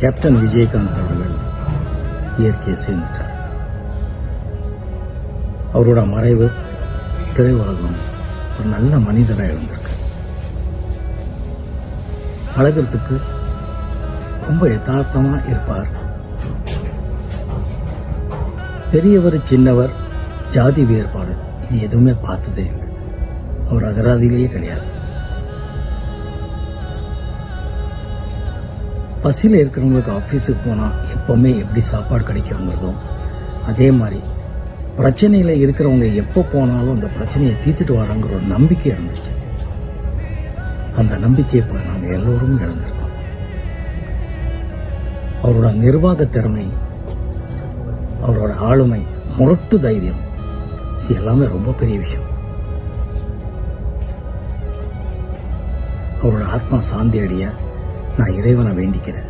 Captain Vijayakanth அவர்கள் இயற்கையை சேர்ந்துட்டார். அவரோட மறைவு திரையுலகம் ஒரு நல்ல மனிதராக இருந்திருக்கு. பழகிறதுக்கு ரொம்ப யதார்த்தமா இருப்பார். பெரியவர் சின்னவர் ஜாதி வேறுபாடு இது எதுவுமே பார்த்ததே இல்லை. அவர் அகராதியிலேயே கிடையாது. பசியில் இருக்கிறவங்களுக்கு ஆஃபீஸுக்கு போனால் எப்போவுமே எப்படி சாப்பாடு கிடைக்குங்கிறதும், அதே மாதிரி பிரச்சனையில் இருக்கிறவங்க எப்போ போனாலும் அந்த பிரச்சனையை தீர்த்துட்டு வராங்கிற ஒரு நம்பிக்கை இருந்துச்சு. அந்த நம்பிக்கையை இப்போ நாங்கள் எல்லோரும் இழந்திருக்கோம். அவரோட நிர்வாக திறமை, அவரோட ஆளுமை, முரட்டு தைரியம், இது எல்லாமே ரொம்ப பெரிய விஷயம். அவரோட ஆத்மா சாந்தி அடைய நான் இறைவனை வேண்டிக்கிறேன்.